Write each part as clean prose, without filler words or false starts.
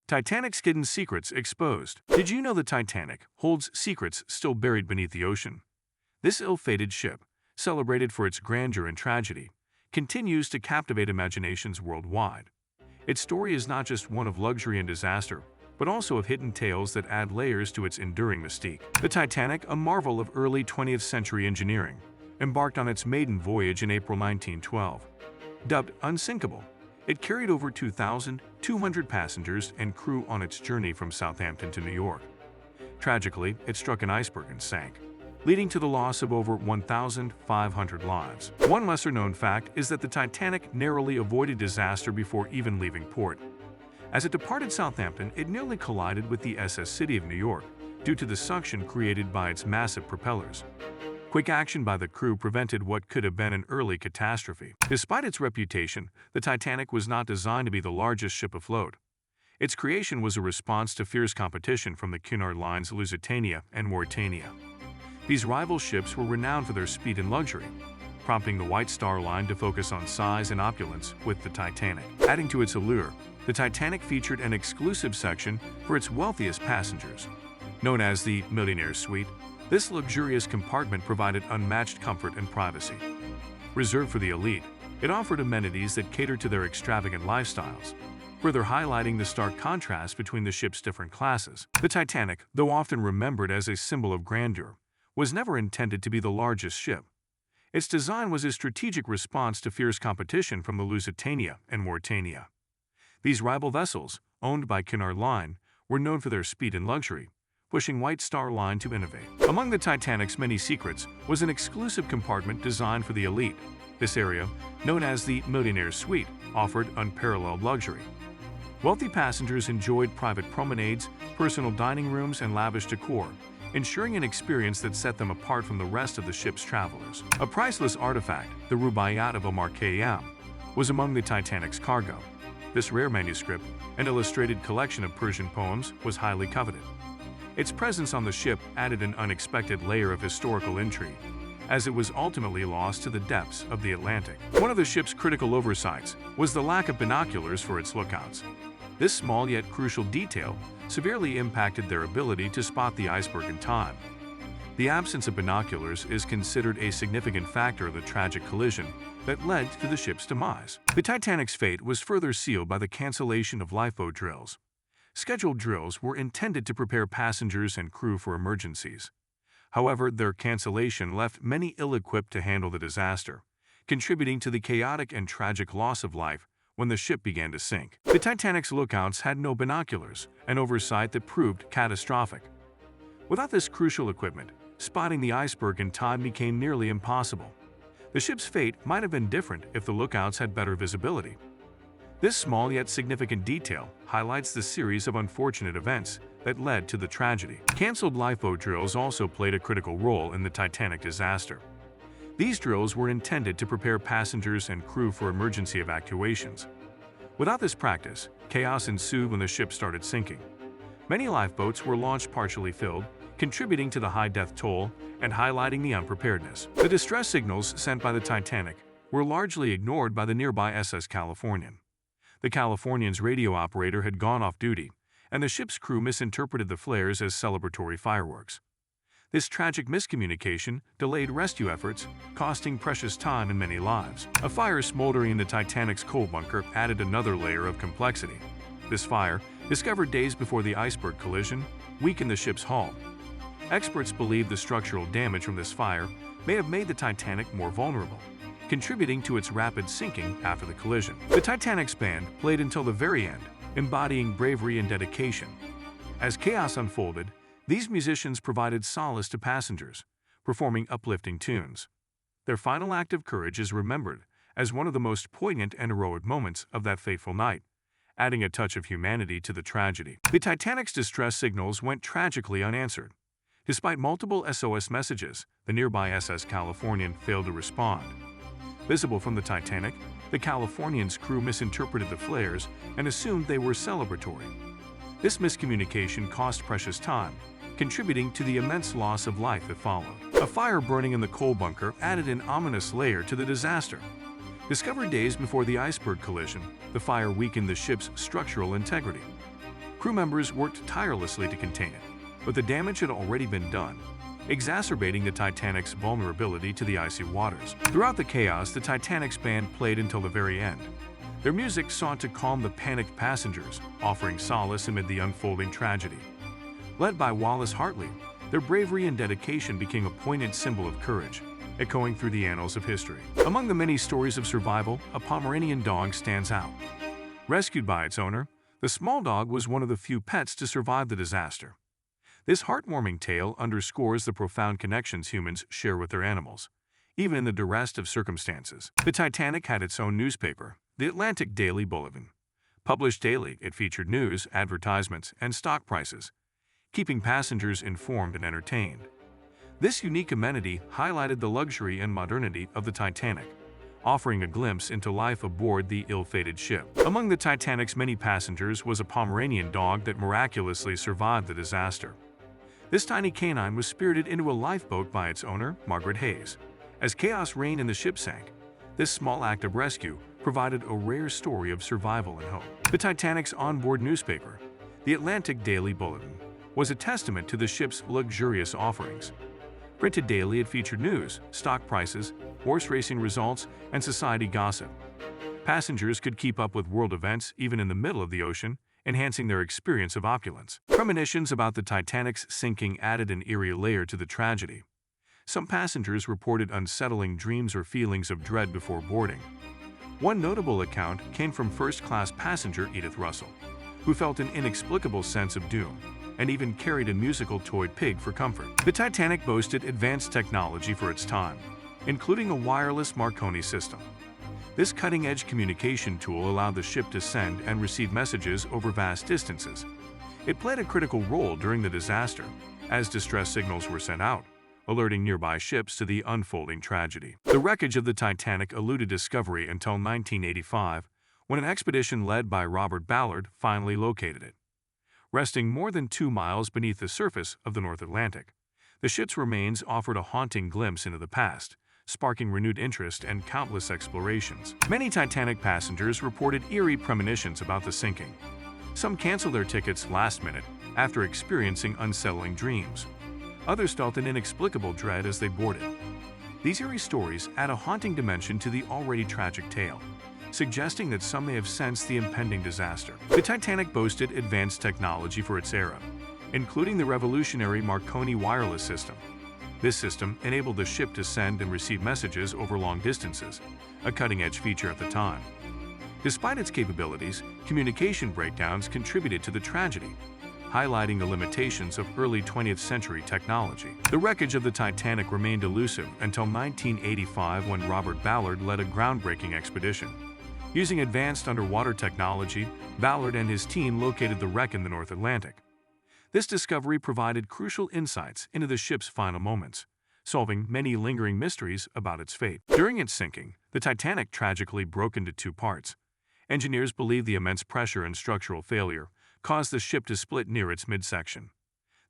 Titanic's hidden secrets exposed. Did you know the Titanic holds secrets still buried beneath the ocean? This ill-fated ship, celebrated for its grandeur and tragedy, continues to captivate imaginations worldwide. Its story is not just one of luxury and disaster, but also of hidden tales that add layers to its enduring mystique. The Titanic, a marvel of early 20th century engineering, embarked on its maiden voyage in April 1912. Dubbed unsinkable, it carried over 2,200 passengers and crew on its journey from Southampton to New York. Tragically, it struck an iceberg and sank, leading to the loss of over 1,500 lives. One lesser-known fact is that the Titanic narrowly avoided disaster before even leaving port. As it departed Southampton, it nearly collided with the SS City of New York due to the suction created by its massive propellers. Quick action by the crew prevented what could have been an early catastrophe. Despite its reputation, the Titanic was not designed to be the largest ship afloat. Its creation was a response to fierce competition from the Cunard Line's Lusitania and Mauretania. These rival ships were renowned for their speed and luxury, prompting the White Star Line to focus on size and opulence with the Titanic. Adding to its allure, the Titanic featured an exclusive section for its wealthiest passengers. Known as the Millionaire Suite, this luxurious compartment provided unmatched comfort and privacy. Reserved for the elite, it offered amenities that catered to their extravagant lifestyles, further highlighting the stark contrast between the ship's different classes. The Titanic, though often remembered as a symbol of grandeur, was never intended to be the largest ship. Its design was a strategic response to fierce competition from the Lusitania and Mauretania. These rival vessels, owned by Cunard Line, were known for their speed and luxury, pushing White Star Line to innovate. Among the Titanic's many secrets was an exclusive compartment designed for the elite. This area, known as the Millionaire Suite, offered unparalleled luxury. Wealthy passengers enjoyed private promenades, personal dining rooms, and lavish decor, ensuring an experience that set them apart from the rest of the ship's travelers. A priceless artifact, the Rubaiyat of Omar-Khayyam, was among the Titanic's cargo. This rare manuscript, an illustrated collection of Persian poems, was highly coveted. Its presence on the ship added an unexpected layer of historical intrigue, as it was ultimately lost to the depths of the Atlantic. One of the ship's critical oversights was the lack of binoculars for its lookouts. This small yet crucial detail severely impacted their ability to spot the iceberg in time. The absence of binoculars is considered a significant factor of the tragic collision that led to the ship's demise. The Titanic's fate was further sealed by the cancellation of lifeboat drills. Scheduled drills were intended to prepare passengers and crew for emergencies. However, their cancellation left many ill-equipped to handle the disaster, contributing to the chaotic and tragic loss of life when the ship began to sink. The Titanic's lookouts had no binoculars, an oversight that proved catastrophic. Without this crucial equipment, spotting the iceberg in time became nearly impossible. The ship's fate might have been different if the lookouts had better visibility. This small yet significant detail highlights the series of unfortunate events that led to the tragedy. Cancelled lifeboat drills also played a critical role in the Titanic disaster. These drills were intended to prepare passengers and crew for emergency evacuations. Without this practice, chaos ensued when the ship started sinking. Many lifeboats were launched partially filled, contributing to the high death toll and highlighting the unpreparedness. The distress signals sent by the Titanic were largely ignored by the nearby SS Californian. The Californian's radio operator had gone off duty, and the ship's crew misinterpreted the flares as celebratory fireworks. This tragic miscommunication delayed rescue efforts, costing precious time and many lives. A fire smoldering in the Titanic's coal bunker added another layer of complexity. This fire, discovered days before the iceberg collision, weakened the ship's hull. Experts believe the structural damage from this fire may have made the Titanic more vulnerable, contributing to its rapid sinking after the collision. The Titanic's band played until the very end, embodying bravery and dedication. As chaos unfolded, these musicians provided solace to passengers, performing uplifting tunes. Their final act of courage is remembered as one of the most poignant and heroic moments of that fateful night, adding a touch of humanity to the tragedy. The Titanic's distress signals went tragically unanswered. Despite multiple SOS messages, the nearby SS Californian failed to respond. Visible from the Titanic, the Californian's crew misinterpreted the flares and assumed they were celebratory. This miscommunication cost precious time, contributing to the immense loss of life that followed. A fire burning in the coal bunker added an ominous layer to the disaster. Discovered days before the iceberg collision, the fire weakened the ship's structural integrity. Crew members worked tirelessly to contain it, but the damage had already been done, exacerbating the Titanic's vulnerability to the icy waters. Throughout the chaos, the Titanic's band played until the very end. Their music sought to calm the panicked passengers, offering solace amid the unfolding tragedy. Led by Wallace Hartley, their bravery and dedication became a poignant symbol of courage, echoing through the annals of history. Among the many stories of survival, a Pomeranian dog stands out. Rescued by its owner, the small dog was one of the few pets to survive the disaster. This heartwarming tale underscores the profound connections humans share with their animals, even in the duress of circumstances. The Titanic had its own newspaper, the Atlantic Daily Bulletin. Published daily, it featured news, advertisements, and stock prices, keeping passengers informed and entertained. This unique amenity highlighted the luxury and modernity of the Titanic, offering a glimpse into life aboard the ill-fated ship. Among the Titanic's many passengers was a Pomeranian dog that miraculously survived the disaster. This tiny canine was spirited into a lifeboat by its owner, Margaret Hayes. As chaos reigned and the ship sank, this small act of rescue provided a rare story of survival and hope. The Titanic's onboard newspaper, the Atlantic Daily Bulletin, was a testament to the ship's luxurious offerings. Printed daily, it featured news, stock prices, horse racing results, and society gossip. Passengers could keep up with world events even in the middle of the ocean, enhancing their experience of opulence. Premonitions about the Titanic's sinking added an eerie layer to the tragedy. Some passengers reported unsettling dreams or feelings of dread before boarding. One notable account came from first-class passenger Edith Russell, who felt an inexplicable sense of doom and even carried a musical toy pig for comfort. The Titanic boasted advanced technology for its time, including a wireless Marconi system. This cutting-edge communication tool allowed the ship to send and receive messages over vast distances. It played a critical role during the disaster, as distress signals were sent out, alerting nearby ships to the unfolding tragedy. The wreckage of the Titanic eluded discovery until 1985, when an expedition led by Robert Ballard finally located it. Resting more than 2 miles beneath the surface of the North Atlantic, the ship's remains offered a haunting glimpse into the past, sparking renewed interest and countless explorations. Many Titanic passengers reported eerie premonitions about the sinking. Some canceled their tickets last minute after experiencing unsettling dreams. Others felt an inexplicable dread as they boarded. These eerie stories add a haunting dimension to the already tragic tale, suggesting that some may have sensed the impending disaster. The Titanic boasted advanced technology for its era, including the revolutionary Marconi wireless system. This system enabled the ship to send and receive messages over long distances, a cutting-edge feature at the time. Despite its capabilities, communication breakdowns contributed to the tragedy, highlighting the limitations of early 20th century technology. The wreckage of the Titanic remained elusive until 1985 when Robert Ballard led a groundbreaking expedition. Using advanced underwater technology, Ballard and his team located the wreck in the North Atlantic. This discovery provided crucial insights into the ship's final moments, solving many lingering mysteries about its fate. During its sinking, the Titanic tragically broke into 2 parts. Engineers believe the immense pressure and structural failure caused the ship to split near its midsection.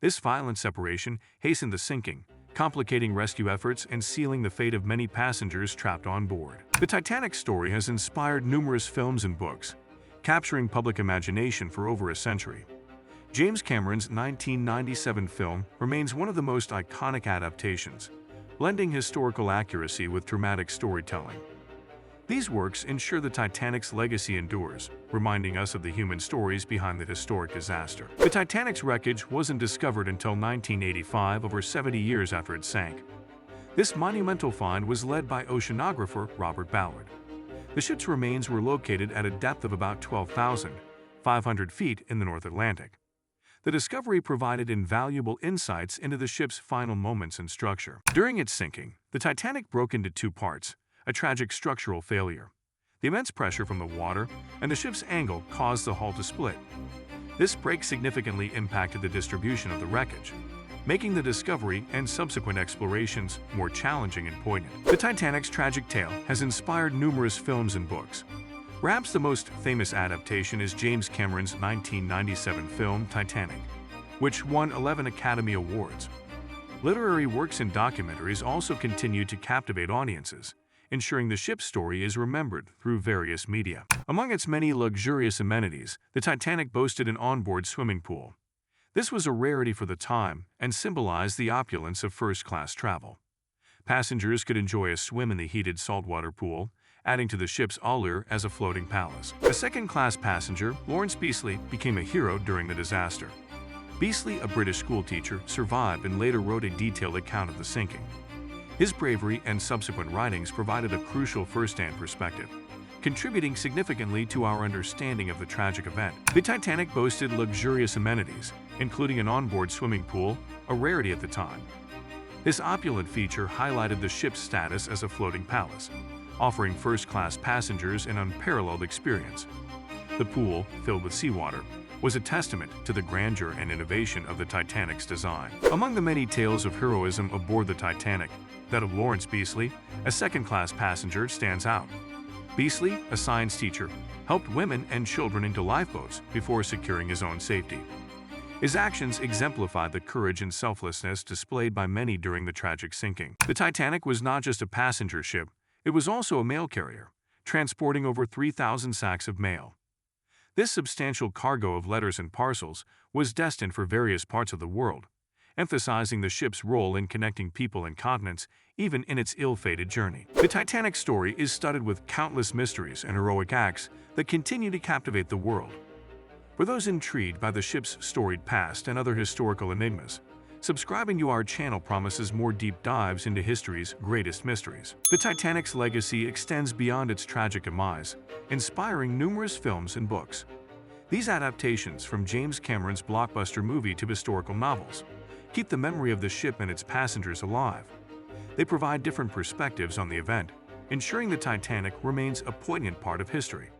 This violent separation hastened the sinking, complicating rescue efforts and sealing the fate of many passengers trapped on board. The Titanic's story has inspired numerous films and books, capturing public imagination for over a century. James Cameron's 1997 film remains one of the most iconic adaptations, blending historical accuracy with dramatic storytelling. These works ensure the Titanic's legacy endures, reminding us of the human stories behind the historic disaster. The Titanic's wreckage wasn't discovered until 1985, over 70 years after it sank. This monumental find was led by oceanographer Robert Ballard. The ship's remains were located at a depth of about 12,500 feet in the North Atlantic. The discovery provided invaluable insights into the ship's final moments and structure. During its sinking, the Titanic broke into 2 parts, a tragic structural failure. The immense pressure from the water and the ship's angle caused the hull to split. This break significantly impacted the distribution of the wreckage, making the discovery and subsequent explorations more challenging and poignant. The Titanic's tragic tale has inspired numerous films and books. Perhaps the most famous adaptation is James Cameron's 1997 film Titanic, which won 11 Academy Awards. Literary works and documentaries also continue to captivate audiences, ensuring the ship's story is remembered through various media. Among its many luxurious amenities, the Titanic boasted an onboard swimming pool. This was a rarity for the time and symbolized the opulence of first-class travel. Passengers could enjoy a swim in the heated saltwater pool, adding to the ship's allure as a floating palace. A second-class passenger, Lawrence Beesley, became a hero during the disaster. Beesley, a British schoolteacher, survived and later wrote a detailed account of the sinking. His bravery and subsequent writings provided a crucial first-hand perspective, contributing significantly to our understanding of the tragic event. The Titanic boasted luxurious amenities, including an onboard swimming pool, a rarity at the time. This opulent feature highlighted the ship's status as a floating palace, offering first-class passengers an unparalleled experience. The pool, filled with seawater, was a testament to the grandeur and innovation of the Titanic's design. Among the many tales of heroism aboard the Titanic, that of Lawrence Beesley, a second-class passenger, stands out. Beesley, a science teacher, helped women and children into lifeboats before securing his own safety. His actions exemplified the courage and selflessness displayed by many during the tragic sinking. The Titanic was not just a passenger ship, it was also a mail carrier, transporting over 3,000 sacks of mail. This substantial cargo of letters and parcels was destined for various parts of the world, emphasizing the ship's role in connecting people and continents even in its ill-fated journey. The Titanic's story is studded with countless mysteries and heroic acts that continue to captivate the world. For those intrigued by the ship's storied past and other historical enigmas, subscribing to our channel promises more deep dives into history's greatest mysteries. The Titanic's legacy extends beyond its tragic demise, inspiring numerous films and books. These adaptations, from James Cameron's blockbuster movie to historical novels, keep the memory of the ship and its passengers alive. They provide different perspectives on the event, ensuring the Titanic remains a poignant part of history.